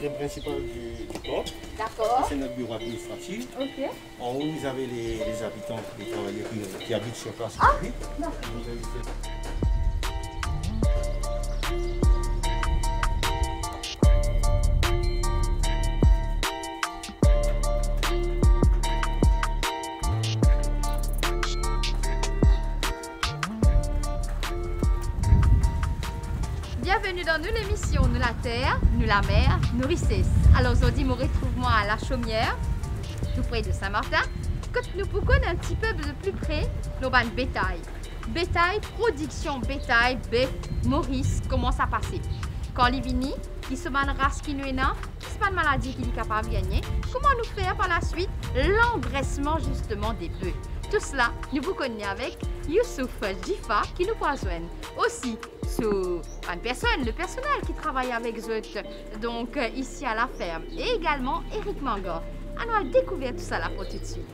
l'entrée principale du port. D'accord. C'est notre bureau administratif. Ok. En haut, vous avez les habitants, les travailleurs qui habitent sur place. Ah, Oui. non. Vous avez fait- Bienvenue dans nous l'émission Nous la terre, nous la mer, nous Risses. Alors aujourd'hui, nous retrouvons à La Chaumière, tout près de Saint-Martin, que nous pouvons connaître un petit peu de plus près nos bandes bétail. Bétail, production bétail, bœuf, Maurice, comment ça passe? Quand les vini, qui se une race qui nous est là, c'est pas une maladie qui est capable de gagner. Comment nous faire par la suite l'engraissement justement des bœufs? Tout cela, nous vous connaissons avec Youssouf Jifa qui nous rejoint. Aussi, le personnel qui travaille avec eux, donc ici à la ferme. Et également Eric Mangor. Alors, on va découvrir tout ça là pour tout de suite.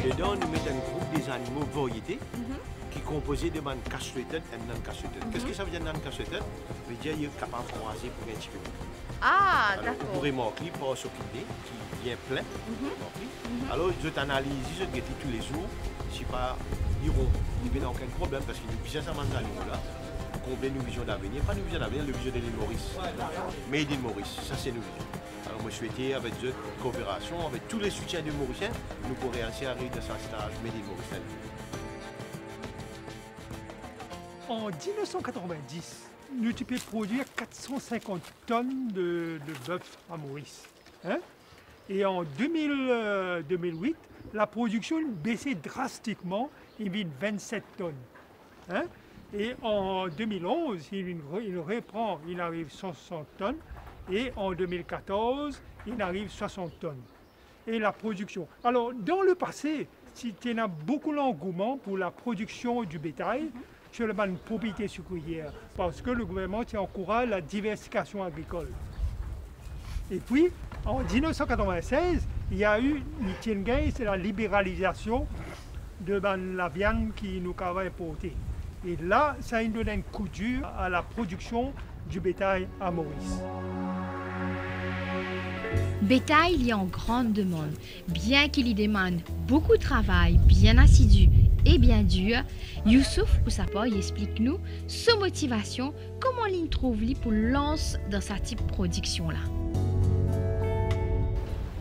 Dedans, nous mettons un groupe des animaux variétés qui est composé de man castrated et non castrated. Qu'est-ce que ça veut dire non castrated? Ça veut dire qu'il est capable de croiser pour un petit peu. Ah, Alors, vous d'accord. pourrez marquer par ce qu'il est, qui vient plein. Alors, je t'analyse, je te tous les jours, si pas, ils n'ont aucun problème parce que nous visons ces animaux-là. Combien nous vision d'avenir? Pas nous vision d'avenir, nous vision de l'île Maurice. Made in Maurice, ça c'est nous vision. Alors, moi, je souhaitais, avec cette coopération, avec tous les soutiens des Mauriciens, nous pourrions réussir à arriver dans ce stage Made in Maurice. En 1990, nous avons produire 450 tonnes de bœuf à Maurice. Hein? Et en 2008, la production baissait drastiquement, il y avait 27 tonnes. Hein? Et en 2011, il reprend, il arrive 160 tonnes. Et en 2014, il arrive 60 tonnes. Et la production. Alors, dans le passé, il y a beaucoup d'engouement pour la production du bétail sur la propriété sucrière, parce que le gouvernement encourage la diversification agricole. Et puis, en 1996, il y a eu c'est la libéralisation de la viande qui nous avait importée. Et là, ça a donné un coup dur à la production du bétail à Maurice. Bétail, il y a en grande demande. Bien qu'il y demande beaucoup de travail, bien assidu et bien dur, Youssouf, pour sa part, il explique-nous sa motivation, comment il trouve pour lancer dans sa type de production-là.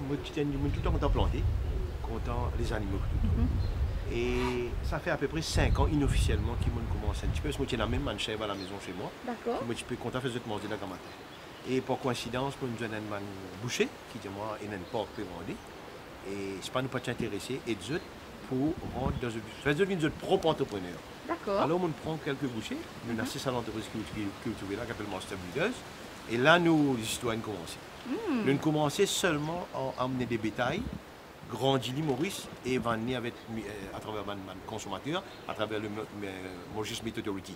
Moi, tout le temps content planter, content les animaux. Et ça fait à peu près 5 ans inofficiellement qu'ils m'ont commencé un petit peu. Parce que moi, j'ai la même manchève à la maison chez moi. D'accord. Moi, je peux content faire de manger là matin. Et pour coïncidence, pour nous avons un boucher qui dit moi, il y a une porte pour vendre. Et c'est pas nous pas t'intéresser et d'autres pour rendre dans une propre entrepreneur. D'accord. Alors, on prend quelques bouchers, nous avons 6 entreprises qui ont trouvé là, qui s'appelle Master Breeders. Et là, nous, les citoyens commencent. Nous avons commencé seulement à emmener des bétails, grandir l'île Maurice et vendre à travers les consommateurs, à travers le Maurice Meat Authority.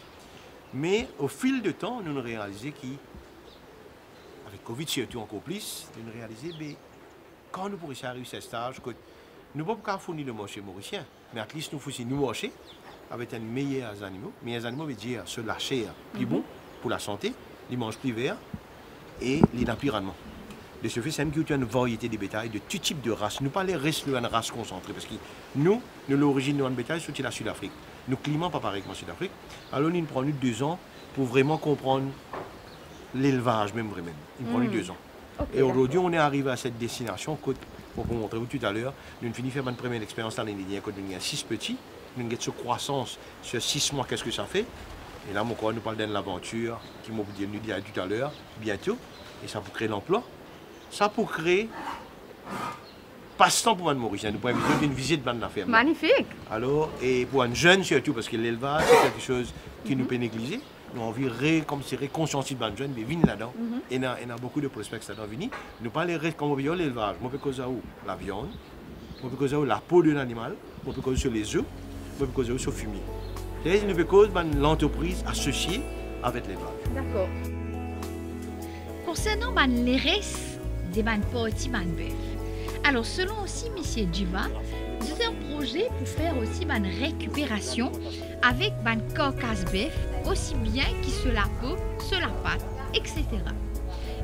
Mais au fil du temps, nous avons réalisé avec Covid surtout encore plus, nous avons réalisé que quand nous pourrions arriver à ce stage, nous ne pouvons pas fournir le marché mauricien, mais à least nous faisons nous marcher avec un meilleur animaux. Meilleurs animaux veut dire se lâcher plus bon pour la santé, les mangent plus vert et les n'a plus rendement. De ce fait, c'est une variété de bétail de tout type de race. Nous ne parlons pas de race concentrée parce que nous l'origine de notre bétail, c'est la Sud-Afrique. Nos climats pas pareil que la Sud-Afrique. Alors, nous prenons 2 ans pour vraiment comprendre l'élevage même vraiment. Il prend 2 ans. Okay, et aujourd'hui, on est arrivé à cette destination que pour vous montrer tout à l'heure. Nous finissons faire une première expérience l'année dernière quand nous avons 6 petits. Nous avons cette croissance sur 6 mois, qu'est-ce que ça fait? Et là, mon corps nous parle d'une aventure qui m'a dit tout à l'heure, bientôt. Et ça pour créer l'emploi. Ça pour créer passe-temps pour Mme Maurice. Nous pouvons une visite de la ferme. Magnifique. Alors, et pour un jeune surtout, parce que l'élevage, c'est quelque chose qui nous peut négliger. Nous avons envie de réconscientiser les jeunes, mais venir là-dedans. Et il y a beaucoup de prospects là-dedans. Nous parlons comme on veut l'élevage. On peut causer la viande, on peut causer la peau de l'animal, on peut causer sur les œufs, on peut causer sur le fumier. C'est-à-dire nous peut causer l'entreprise associée avec l'élevage. D'accord. Concernant les restes des petits bœufs, alors selon aussi M. Duva, c'est un projet pour faire aussi une récupération avec une carcasse bœuf, aussi bien qui sur la peau, sur la pâte, etc.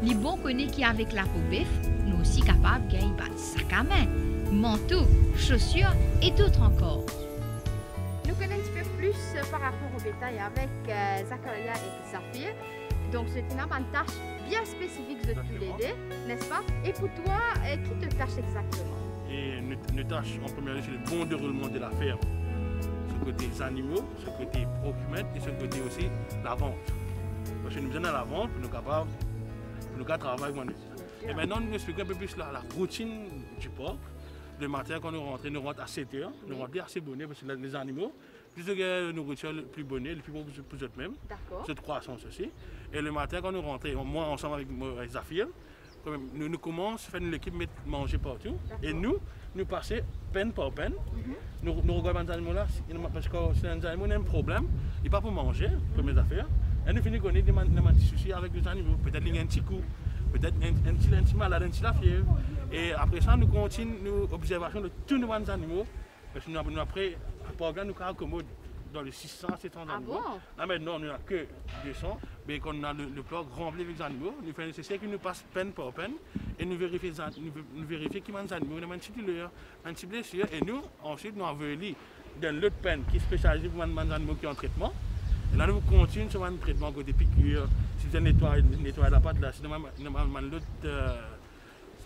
Les bons connaissent qu'avec la peau bœuf, nous aussi capables de gagner un sac à main, manteau, chaussures et d'autres encore. Nous connaissons un petit peu plus par rapport au bétail avec Zakaria et Zafir. Donc c'est une tâche bien spécifique de tous les deux, n'est-ce pas? Et pour toi, qui te tâche exactement? Et nous tâche en première lieu, c'est le bon déroulement de la ferme. Ce côté des animaux, ce côté procurement et ce côté aussi la vente. Parce que nous sommes à la vente pour nous capables de travailler avec nous. Et maintenant, nous expliquons un peu plus la routine du porc. Le matin, quand nous rentrons à 7 h, nous rentrons assez bonnets parce que les animaux, plus de nourriture, le plus bonnet, le plus bon pour eux-mêmes. Cette croissance aussi. Et le matin, quand nous rentrons, moi ensemble avec Zafir, nous commençons à faire l'équipe manger partout. Et nous passons peine par peine. Nous regardons les animaux là, parce que si les animaux ont un problème, ils ne peuvent pas manger, première affaire. Et nous finissons connaître des petits soucis avec les animaux. Peut-être qu'il y a un petit coup, peut-être un petit malade, un petit la fièvre. Et après ça, nous continuons nos observations de tous nos animaux. Parce que nous après, nous accommodons dans les 600, 700 animaux. Ah bon? Là maintenant, on n'a que 200. Mais quand on a le plan rempli avec les animaux, nous faisons nécessaire que nous passons peine par peine et nous vérifions qui ont des animaux, nous avons un petit douleur, un petit blessure. Et nous, ensuite, nous avons dans l'autre peine qui est spécialisée pour les animaux qui sont en traitement. Et là, nous continuons sur un traitement côté piqûre, si vous nettoyez la pâte, là, si nous avons l'autre.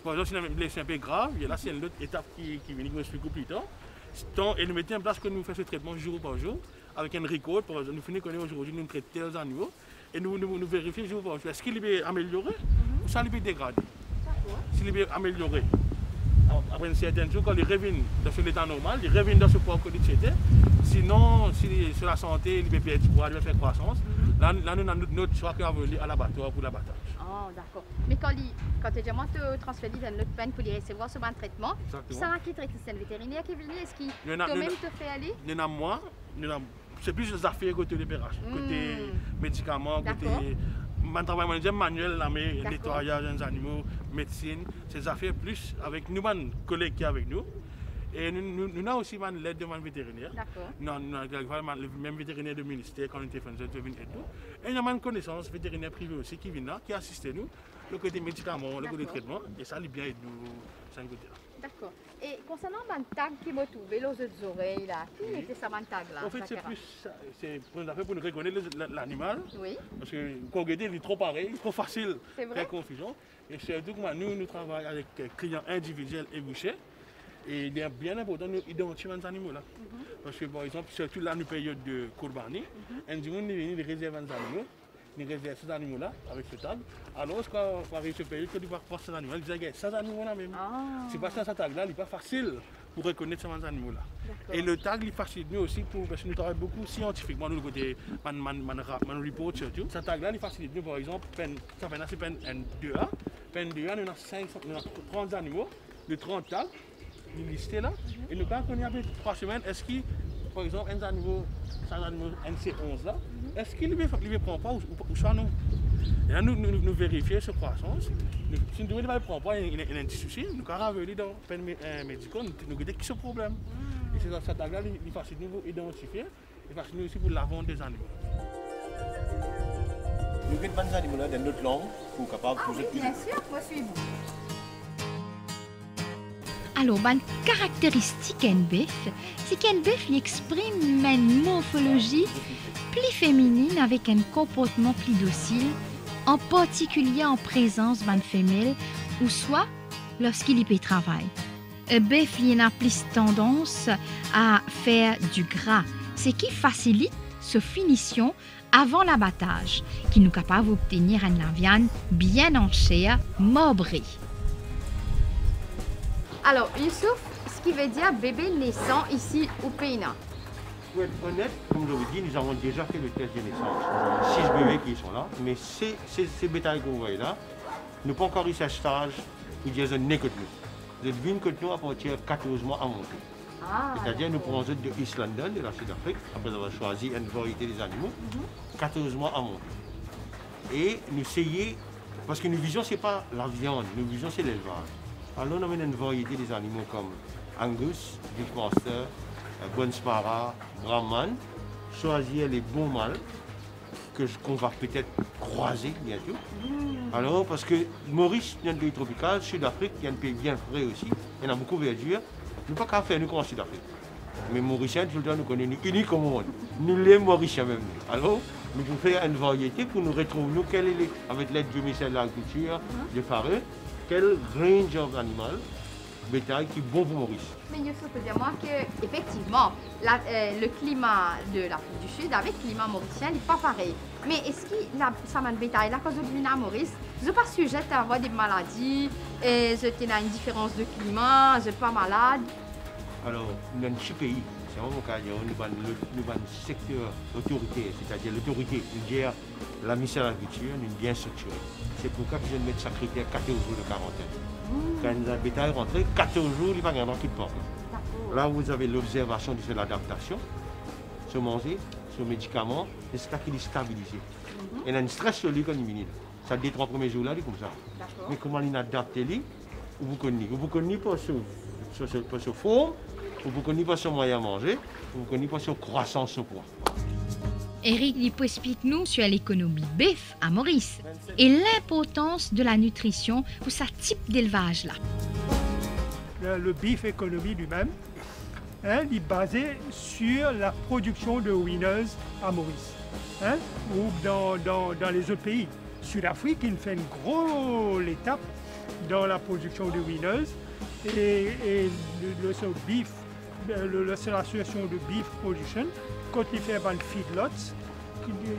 Par exemple, si nous avons une blessure un peu grave, et là, c'est une autre étape qui vient, que nous expliquons plus tard. Et nous mettons en place que nous faisons ce traitement jour par jour, avec un record. Par exemple, nous finissons aujourd'hui, nous traitons les animaux. Et nous vérifions jour par jour. Est-ce qu'il est amélioré ou ça lui est dégradé? S'il est amélioré, après un certain jour, quand il revient dans son état normal, il revient dans ce poids que c'était. Sinon, si sur la santé, il peut perdre du poids, il va faire croissance. Là, nous avons notre choix qui va aller à l'abattoir pour l'abattage. Oh, d'accord. Mais quand tu as transféré dans notre peine pour les recevoir sur un traitement, ça va qui c'est le vétérinaire qui est venu? Est-ce qu'il toi-même te fait aller? Nous avons moi, c'est plus des affaires côté l'opération, côté médicaments, côté mon travail manuel, nettoyage des animaux, médecine, ces affaires plus avec nous, les collègues qui sont avec nous. Et nous avons aussi l'aide de mon vétérinaire. Nous avons le même vétérinaire du ministère quand on était fait et tout. Et nous avons une connaissance vétérinaire privée aussi qui vient là, qui assiste nous, le côté médicaments, le côté traitement, et ça lui bien aide nous, c'est un côté là. D'accord. Et concernant le tag qui m'a trouvé, les autres oreilles là, qui était ça, le tag là? En fait, c'est pour nous reconnaître l'animal. Oui. Parce que quand on regarde, il est trop pareil, trop facile, très confusion. Et surtout que nous travaillons avec clients individuels et bouchers. Et il est bien important de nous identifier les animaux là. Parce que par exemple, surtout là, dans la période de Kourbani, un jour, nous venons de réserver les animaux. Nous réservons ces animaux là avec ce tag. Alors, quand on arrive à ce pays, quand on va voir ces animaux là, ils disent ces animaux là même. C'est parce que ce tag là, il n'est pas facile pour reconnaître ces animaux là. Et le tag, il facilite nous aussi parce que nous travaillons beaucoup scientifiquement, nous, le côté man report surtout. Ce tag là, il facilite nous, par exemple, ça fait peine N2A. Peine 2A, nous avons 30 animaux, de 30 tags. Listé là, et nous quand on y a 3 semaines, est-ce qu'il, par exemple, un animal NC11 là, est-ce qu'il ne prend pas ou ça non? Et là, nous vérifions cette croissance. Si nous ne prend pas, il y a un petit souci, nous avons venir dans le médical, nous regardons qui est ce problème. Et c'est dans cette tag là, il facilite nous identifier, il facilite nous aussi pour la vente des animaux. Nous avons des animaux là dans notre langue pour capable de bien sûr, moi suis-vous. Alors, une caractéristique d'un bœuf, c'est qu'un bœuf exprime une morphologie plus féminine avec un comportement plus docile, en particulier en présence d'une femelle ou soit lorsqu'il y peut travailler. bœuf il a plus tendance à faire du gras, ce qui facilite sa finition avant l'abattage, qui nous capable d'obtenir une viande bien en chair, marbrée. Alors, Youssouf, ce qui veut dire bébé naissant ici au pays. Pour être honnête, comme je vous dis, nous avons déjà fait le test de naissance. 6 bébés qui sont là, mais ces bétails que vous voyez là, nous n'avons pas encore eu ce stage où ils ont né que nous. Ils ont vu que nous à partir de 14 mois à monter. C'est-à-dire nous prenons de East London, de la Sud-Afrique, après avoir choisi une variété des animaux, 14 mois à monter. Et nous essayons, parce que nous vision ce n'est pas la viande, nous vision c'est l'élevage. Alors on amène une variété des animaux comme Angus, Beefmaster, Bonsmara, Brahman, choisir les bons mâles qu'on va peut-être croiser bientôt. Alors, parce que Maurice, il y a un pays tropical, Sud-Afrique, il y a un pays bien frais aussi, il y en a beaucoup de verdure. Nous ne pouvons pas faire nous comme en Sud-Afrique. Mais Mauriciens, tout le temps, nous connaissons uniques au monde. Nous les Mauriciens même. Alors, nous pouvons faire une variété pour nous retrouver, nous, avec l'aide du ministère de l'Agriculture, de Fareux, quel range d'animal, bétail qui est bon pour Maurice. Mais Youssouf peut dire moi que effectivement le climat de l'Afrique du Sud avec le climat mauricien n'est pas pareil. Mais est-ce que ça m'a bétail là quand je viens à Maurice, je ne suis pas sujette à avoir des maladies, et je suis une différence de climat, je ne suis pas malade. Alors, dans ce pays, c'est vraiment cas, nous avons un secteur autorité, c'est-à-dire l'autorité, nous gère la ministère de l'Agriculture, nous bien structurée. C'est pourquoi je viens de mettre ce critère 14 jours de quarantaine. Quand le bétail rentre, 14 jours, il va y avoir qui porte. Là, vous avez l'observation de l'adaptation, se manger, ce médicament, et c'est ça qui est stabilisé. Il y a un stress sur lui quand il est ça, les 3 premiers jours là, il est comme ça. Mais comment il adapte lui, vous connaissez pas sur forme, vous connaissez pas sur moyen à manger, vous connaissez pas sur croissance au poids. Eric explique-nous sur l'économie bœuf à Maurice et l'importance de la nutrition pour ce type d'élevage-là. Le beef economy lui-même, il est basé sur la production de winners à Maurice, ou dans les autres pays. Sud-Afrique, il fait une grosse étape dans la production de winners et l'association de beef production, quand il fait un feedlots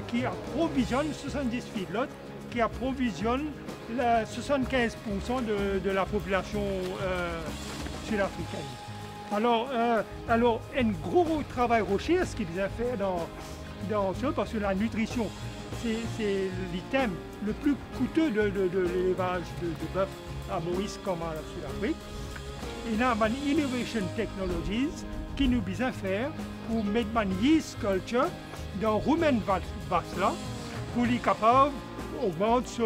qui approvisionne 70 feedlots qui approvisionne 75% de la population sud-africaine. Alors, un gros travail rocher, ce qu'il a fait dans ça, parce que la nutrition, c'est l'item le plus coûteux de l'élevage de bœuf à Maurice comme à la Sud-Afrique. Il y a une innovation technologies qui nous besoin faire pour mettre une yeast culture dans rumen vache là pour les capables d'augmenter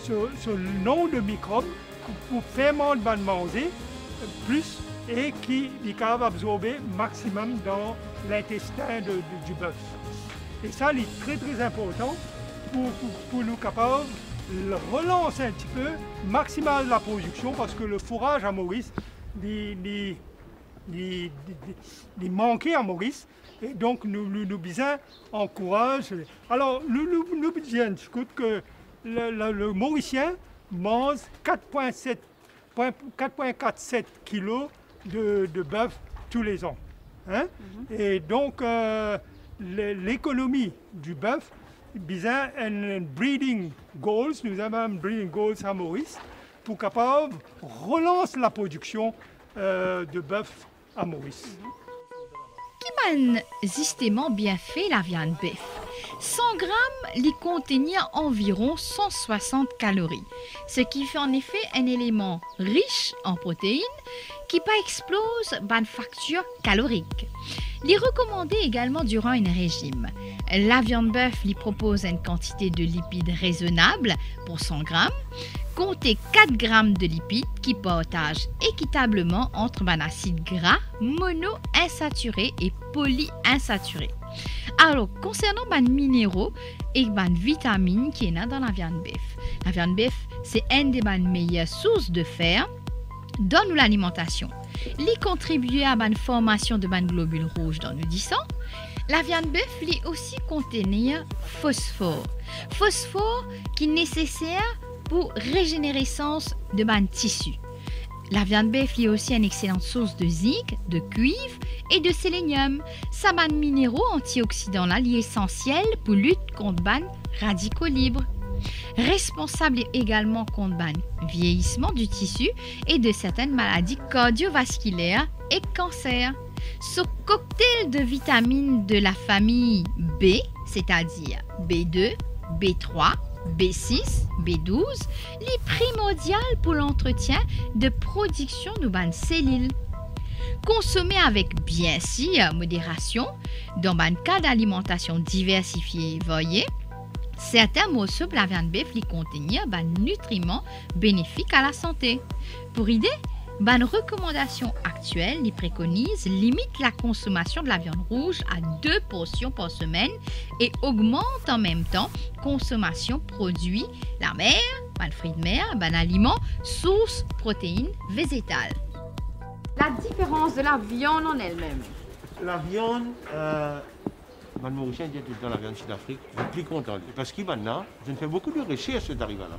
ce nombre de microbes pour faire manger plus et qui est capable d'absorber maximum dans l'intestin du bœuf. Et ça, c'est très important pour nous capables de relancer un petit peu, maximiser la production parce que le fourrage à Maurice, il manquait à Maurice. Et donc, nous besoin encourage. Alors, nous besoin que le Mauricien mange 4,47 kg de bœuf tous les ans. Et donc, l'économie du bœuf, besoin un breeding goals. Nous avons un breeding goals à Maurice pour capable relancer la production de bœuf à Maurice. Qui m'a justement bien fait la viande bœuf. 100 grammes lui contenait environ 160 calories, ce qui fait en effet un élément riche en protéines qui pas explose une facture calorique. Il est recommandé également durant un régime. La viande bœuf lui propose une quantité de lipides raisonnable pour 100 grammes. Comptez 4 grammes de lipides qui partagent équitablement entre un acide gras monoinsaturé et polyinsaturé. Alors, concernant les minéraux et les vitamines qui sont dans la viande bœuf. La viande bœuf, c'est une des meilleures sources de fer dans l'alimentation. Il contribue à la formation de globules rouges dans le sang. La viande bœuf aussi contenir phosphore. Phosphore qui est nécessaire pour régénérescence de ban tissu. La viande bœuf est aussi une excellente source de zinc, de cuivre et de sélénium. Ça ban minéraux antioxydants là, essentiels pour lutter contre ban radicaux libres. Responsable également contre le vieillissement du tissu et de certaines maladies cardiovasculaires et cancer. Ce cocktail de vitamines de la famille B, c'est-à-dire B2, B3, B6, B12, est primordial pour l'entretien de production de bonnes cellules. Consommer avec bien sûr modération, dans un cas d'alimentation diversifiée, voyez, certains morceaux de la viande bœuf contiennent des nutriments bénéfiques à la santé. Pour idée, une recommandation actuelle les préconise limite la consommation de la viande rouge à 2 portions par semaine et augmente en même temps consommation produits la mer, fruits de mer, aliments, source protéines végétales. La différence de la viande en elle-même. La viande, les Mauriciens disent tout le temps la viande Sud-Afrique, je suis plus content. Parce que maintenant, je fais beaucoup de recherches sur l'arrivée là.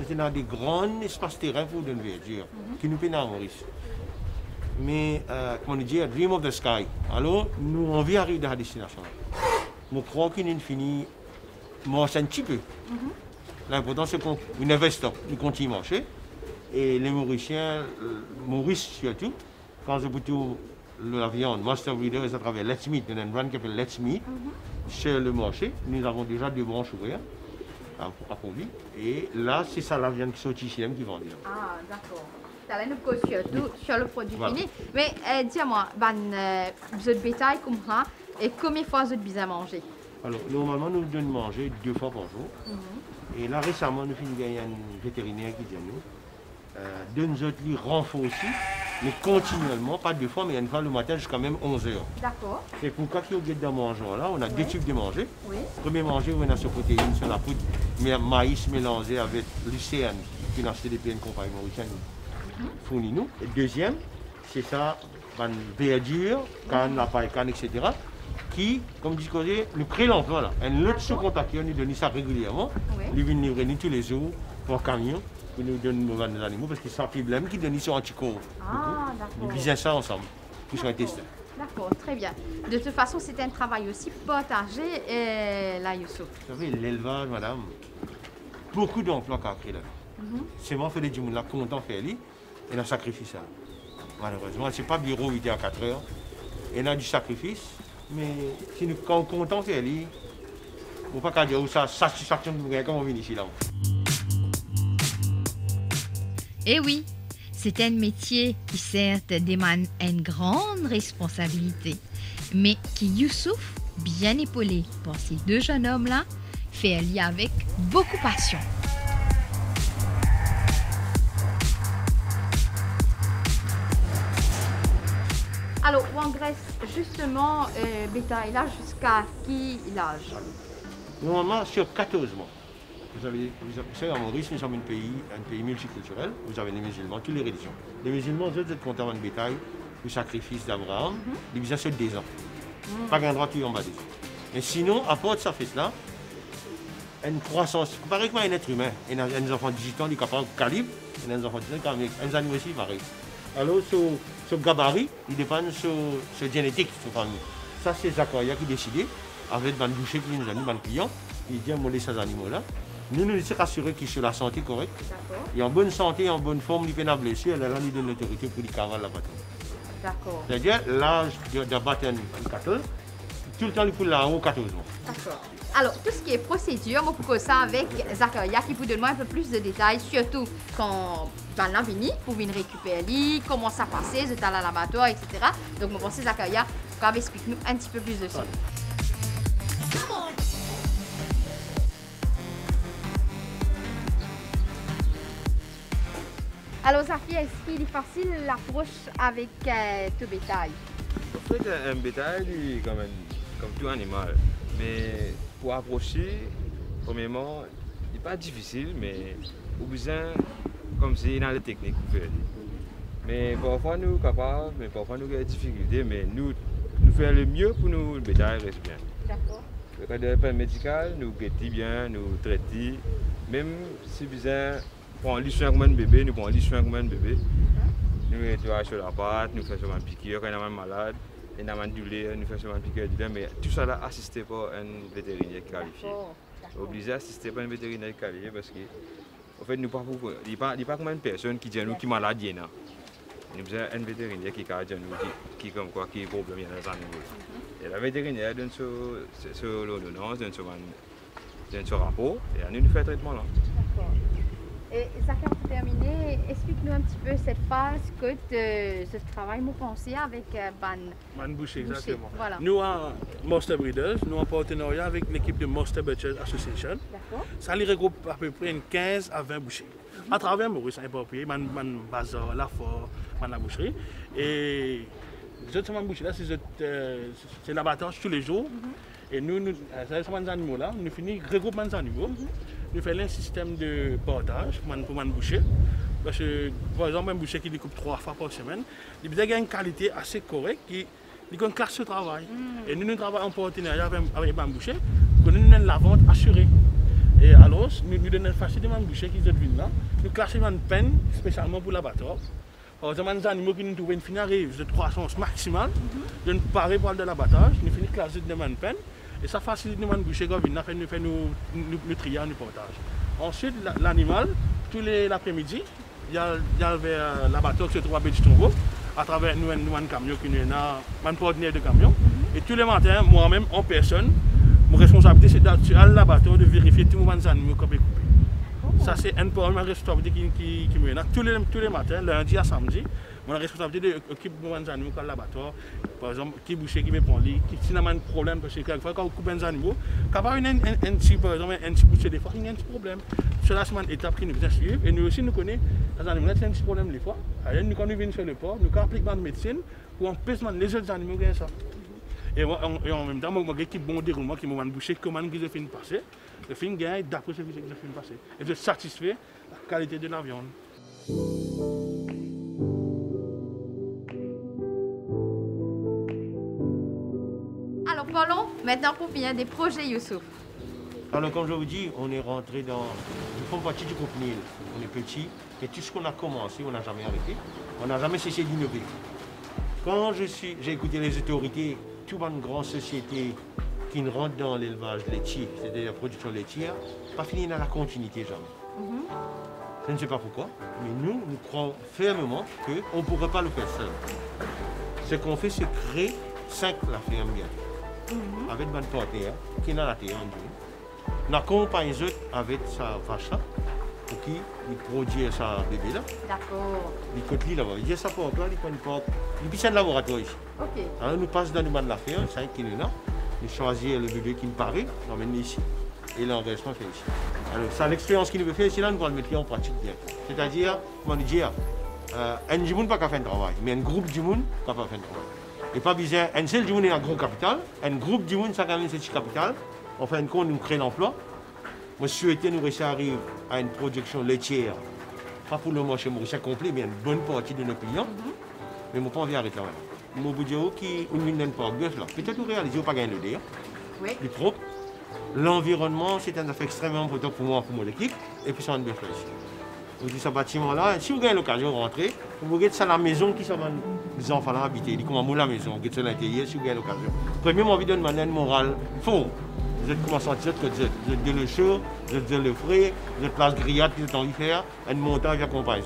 C'est dans des grands espaces terrains pour de verdure, qui nous peinent à Maurice. Mais, comme on dit, dream of the sky. Alors, nous, on vient arriver à la destination. Je crois qu'il nous finit marcher un petit peu. L'important, c'est qu'on investisse, nous continuons à marcher. Et les Mauriciens, Maurice surtout, quand je plutôt la viande, Master Breeder est à travers Let's Meat, il y a une brand qui s'appelle Let's Meat. Sur le marché, nous avons déjà 2 branches ouvertes à produire. Et là, c'est ça la viande qui sort ici, qui vend. Ah, d'accord. Ça nous cause surtout sur le produit Voilà. fini. Mais dis-moi, vous êtes bétail comme ça, et combien de fois vous êtes bien manger? Alors, normalement, nous donnons manger 2 fois par jour. Et là, récemment, nous finissons gagner un vétérinaire qui dit à nous, donne nous autres lui renforcer, mais continuellement, pas 2 fois, mais une fois le matin jusqu'à même 11 h. D'accord. C'est pourquoi qu'il y a dans mangeant là, on a 2 types de manger. Oui. Premier manger, on a sur protéines, sur la poudre, mais maïs mélangé avec l'UCN, qui est acheté depuis une compagnie mauricienne, fournit nous. Et deuxième, c'est ça, une verdure, canne, la paille, canne, etc., qui, comme dit Cosé, nous crée l'emploi là. Un autre sous-contacteur nous donne ça régulièrement. Oui. Ils viennent livrer nous tous les jours pour camion, pour nous donner nos animaux, parce qu'ils sont problème qui donnent sur anticorps. Ah, Nous d'accord. visons ça ensemble, qui sont testés. D'accord, très bien. De toute façon, c'est un travail aussi partagé, là, Youssouf. Vous savez, l'élevage, madame, beaucoup d'emplois qu'a créé là. C'est moi qui fais des gens là content de faire lui, et on a sacrifié ça. Malheureusement, c'est pas bureau 8 h à 4 h. Et on a du sacrifice, mais si nous sommes contents de faire lui, il ne faut pas dire où ça satisfaction de nous quand on vient ici là. Eh oui, c'est un métier qui certes demande une grande responsabilité, mais qui Youssouf, bien épaulé par ces 2 jeunes hommes-là, fait lier avec beaucoup de passion. Alors, où en Grèce, justement, bétail là, jusqu'à quel âge? Normalement, sur 14 mois. Vous savez, en Maurice, nous sommes un pays multiculturel. Vous avez les musulmans, toutes les religions. Les musulmans, eux, êtes contents de bétail, le sacrifice d'Abraham, ils visent sur 2 ans. Pas qu'un droit qui est en bas des ans. Mais sinon, à part de ça fait-là, une croissance, pareil comme un être humain. Il y a des enfants de 18 ans, ils sont capables de calibre, il y a des enfants de 18 ans, qui ont animaux aussi, pareil. Alors, ce gabarit, il dépend de ce génétique, ce famille. Ça, c'est Zakaria qui décide, avec un boucher qui nous a mis, un client, il dit à moller ces animaux-là. Nous nous laissons rassurer qu'ils sont la santé correcte. Et en bonne santé, en bonne forme, ils peuvent pas blesser, et là, ils donnent l'autorité pour les cavaler la bataille. D'accord. C'est-à-dire, l'âge de battre un 14, tout le temps, il faut là-haut 14 mois. D'accord. Alors, tout ce qui est procédure, moi, pour ça avec Zakaria qui vous donne un peu plus de détails, surtout quand dans l'avenir, pour venir récupérer, comment ça passait, vous êtes à l'abattoir, etc. Donc, je pense que Zakaria va expliquer nous un petit peu plus dessus. Alors, Zafi, est-ce qu'il est facile l'approche avec tout bétail? En fait, un bétail, il est comme tout animal. Mais pour approcher, premièrement, il n'est pas difficile, mais au besoin, comme c'est dans les techniques pour faire. Mais parfois nous sommes capables, mais parfois nous avons des difficultés, mais nous faisons le mieux pour nous, le bétail reste bien. D'accord. Le cas de l'appel médical, nous guettons bien, nous traitons, même si besoin, pour un soin comme un bébé, nous prenons un soin comme un bébé. nous nettoyons sur la pâte, nous faisons une piqûre quand il y a un malade, il y a un du lait, nous faisons une piqûre du lait, mais tout ça là assisté par un vétérinaire qualifié. Obligé d'assister par un vétérinaire qualifié parce que, en fait, nous il n'y a pas comme une personne qui dit nous qui est malade. Nous avons un vétérinaire qui dit nous qui comme quoi qui est problème dans les animaux. Et la vétérinaire donne l'ordonnance, donne ce rapport et nous faisons le traitement là. D'accord. Et Zachar, pour terminer, explique-nous un petit peu cette phase que ce travail vous pensez avec Man Boucher, exactement. Voilà. Nous, à Monster Breeders, nous en partenariat avec l'équipe de Monster Butchers Association. D'accord. Ça les regroupe à peu près une 15 à 20 bouchers. À travers Maurice, éparpillé, man bazar, la fort, man la boucherie. Et cette boucherie là, c'est l'abattage tous les jours. Et nous, ces animaux là, nous finissons regroupement des animaux. Nous faisons un système de partage pour man boucher. Parce que, par exemple, un boucher qui découpe 3 fois par semaine, il a une qualité assez correcte qui a une classe de travail. Et nous travaillons en partenariat avec un boucher pour nous donner la vente assurée. Et alors, nous donnons facilement un boucher qui est là. Nous classons une peine spécialement pour l'abattoir. Par exemple, les animaux qui nous trouvent une fin arrive de 300 maximal, de nous parer pour de l'abattage, nous finissons classer de une peine. Et ça facilite nous boucher comme nous fait nous trier, nous partage. Ensuite, l'animal, tous les l'après-midi, il y a vers l'abattoir qui se trouve à Bédichtongo, à travers nous un camion qui nous a un partenaire de camion. Et tous les matins, moi-même, en personne, mon responsabilité c'est d'aller à l'abattoir de vérifier tous les animaux qu'on peut couper. Ça c'est une responsabilité qui me donne tous les matins, lundi à samedi. Mon responsabilité d'occuper les animaux à l'abattoir. Par exemple, qui boucher qui me prend lui, si on a un problème, parce que quelquefois quand on coupe les animaux, quand on a un petit boucher des fois, il y a un petit problème. Cela c'est une étape qui nous vient suivre. Et nous aussi nous connaissons les animaux, il y a un petit problème des fois. Alors nous quand nous venons sur le port, nous appliquons la médecine pour empêcher les autres animaux de ça. Et en même temps, je suis bon déroulement qui m'a bouché comment ils ont passer. Le film gagne d'après ce qu'ils ont passer. Et je suis satisfait de la qualité de la viande. Alors parlons maintenant pour finir des projets Youssouf. Alors comme je vous dis, on est rentré dans... Nous faisons partie du groupe NIL. On est petit, et tout ce qu'on a commencé, on n'a jamais arrêté. On n'a jamais cessé d'innover. Quand j'ai écouté les autorités, toute une grande société qui rentre dans l'élevage laitier, c'est-à-dire la production laitière, pas fini dans la continuité jamais. Je ne sais pas pourquoi, mais nous croyons fermement qu'on ne pourrait pas le faire seul. Ce qu'on fait, c'est créer 5 la ferme bientôt. Avec une partenaire qui est dans la terre en Dieu. On accompagne eux avec sa vache là, pour qu'il produise sa bébé là. D'accord. Il côté là-bas. Il dit ça pour toi, il prend une porte. Il puis c'est un laboratoire ici. Ok. Alors nous passons dans le bas de la ferme, 5 qui est là. Nous choisissons le bébé qui nous paraît, on l'emmène ici. Et l'engraissement fait ici. Alors ça, l'expérience qu'il nous veut faire ici, là, nous allons le mettre en pratique bien. C'est-à-dire, comment dire, un du monde pas qu'à faire un travail, mais un groupe du monde pas faire un travail. Et pas besoin, un seul du monde est un gros capital, un groupe du monde, ça quand même c'est petit capital. En fin de compte, nous créons l'emploi. Moi, je souhaitais nous réussir à arriver à une production laitière, pas pour le marché mauricien complet, mais une bonne partie de nos clients. Mais mon pas envie d'arrêter là. Mon bout de qui on ne pas bœuf là. Peut-être nous réaliser pas gagner le dire. Oui. Plus propre. L'environnement, c'est un affaire extrêmement important pour moi, pour mon équipe, et puis ça va bœuf là ici. Donc ce bâtiment là, si vous avez l'occasion de rentrer, vous regardez ça la maison qui sont les enfants là habiter. Ils comment la maison, vous regardez ça l'intérieur si vous avez l'occasion. Premièrement, envie de demander une morale fort. Vous êtes comment sentir que vous êtes de le chaud, vous êtes de le frais, vous êtes place grillade qui vous êtes envie de faire, une montagne qui accompagne.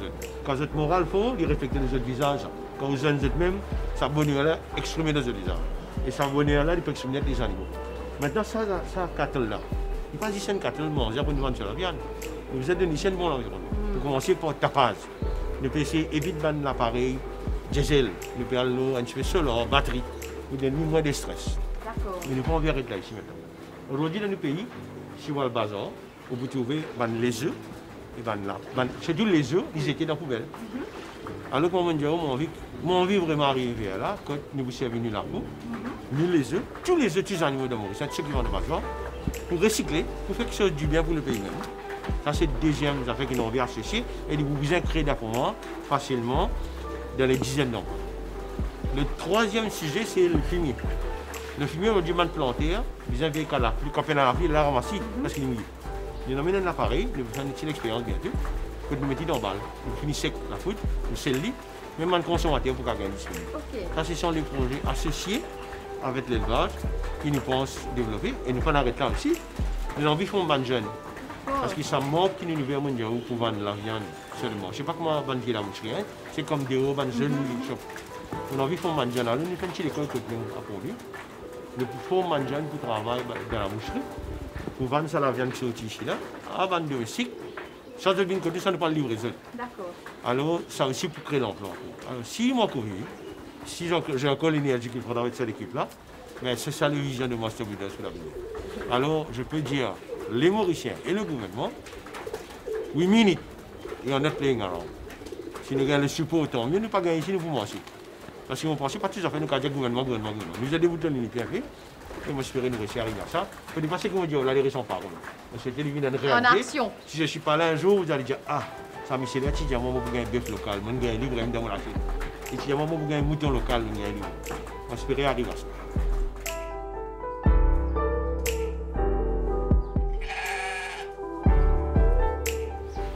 Quand vous êtes moral fort, il respecte les autres visages. Quand vous êtes même, ça bonheur-là, exprimer dans le visage. Et ça bonheur-là, il peut exprimer les animaux. Maintenant, ça cattle-là. Il ne pas dire que c'est une cattle manger pour nous vendre sur la viande. Vous êtes de Nice, bon l'environnement. Vous commencez par tapage. Nous pouvons essayer d'éviter l'appareil diesel. Nous pouvons aller un petit peu solaire, batterie. Nous donnons moins de stress. D'accord. Mais nous ne pouvons pas arrêter là ici maintenant. Aujourd'hui, dans nos pays, si vous allez au bazar, vous pouvez trouver les œufs. C'est tous les œufs, ils étaient dans la poubelle. Alors, quand on dit, mon envie vraiment arriver là, quand nous vous servons là pour, nous les œufs, tous les œufs, tous les animaux de Maurice, ceux qui vont de bazar, pour recycler, pour faire quelque chose du bien pour le pays même. Ça, c'est le deuxième affaire qui nous envie associer et vous pouvez créer d'apprendre facilement dans les dizaines d'emplois. Le troisième sujet, c'est le fumier. Le fumier, on dit mal planter, vous avez qu'à la pluie, quand on a la pluie, il l'a ramassé parce qu'il est mouillé. Nous amènons un appareil, nous faisons une petite expérience bientôt, que nous mettons dans la balle. Nous finissons la foot, nous scellons, même un consommateur pour gagner disponible. Ok. Ça, ce sont les projets associés avec l'élevage qui nous pensent développer. Et nous pas arrêter là aussi. Nous avons envie de faire des jeunes. Parce que ça manque qui nous ouvert pour vendre la viande seulement. Je ne sais pas comment vendre la moucherie. Hein. C'est comme des jeunes shop. Nous avons envie de faire des jeunes. Nous faisons une petite école que nous avons appris. Nous faisons des jeunes pour travailler dans la moucherie. Pour vendre ça la viande qui est ici là. Avant de cycle. Ça de côté, ça ne pas le livraison. D'accord. Alors, ça aussi pour créer l'emploi. Alors, si moi couru, si j'ai encore l'énergie qu'il faudra avec cette équipe-là, mais c'est ça la vision de Master Builders pour l'avenir. Alors, je peux dire, les Mauriciens et le gouvernement, we mean it, et on est playing around. Si nous gagnons le support, tant mieux, nous ne pas gagner ici, nous pouvons penser. Parce qu'on pense pas tout à fait, nous avons gouvernement. Nous avons des l'unité avec. Et moi, j'espère que nous réussir à arriver à ça. Il faut dépasser, comme on dit, on a les raisons paroles. C'était une réalité. En action. Si je ne suis pas là un jour, vous allez dire, ah, ça me c'est là, tu dis, moi, je vais un bœuf local, je vais un livre dans mon assiette. Et tu dis, moi, je vais un mouton local, je vais un livre. On espère arriver à ça.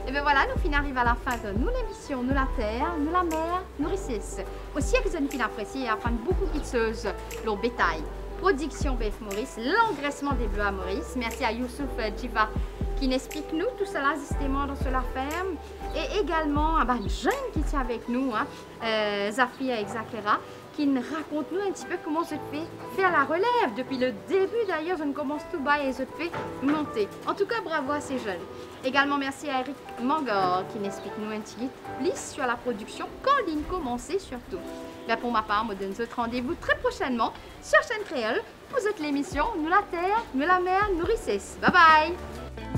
Et bien voilà, nous finissons arriver à la fin de nous l'émission, nous la terre, nous la mer, nous rissis. Aussi, que vous avez apprécié et apprendre beaucoup de choses, leur bétail. Production Bœuf Maurice, l'engraissement des bœufs à Maurice. Merci à Youssouf Djiva qui nous explique nous tout cela justement dans la ferme. Et également à une jeune qui est avec nous, Zafia et Zakera, qui nous raconte nous un petit peu comment se fait faire la relève. Depuis le début d'ailleurs, je ne commence tout bas et je te fais monter. En tout cas, bravo à ces jeunes. Également merci à Eric Mangor qui nous explique nous un petit peu plus sur la production, quand l'île commencer surtout. Là, pour ma part, je vous donne ce rendez-vous très prochainement sur Chaîne Créole. Vous êtes l'émission Nous la terre, nous la mer, nous rissis. Bye bye.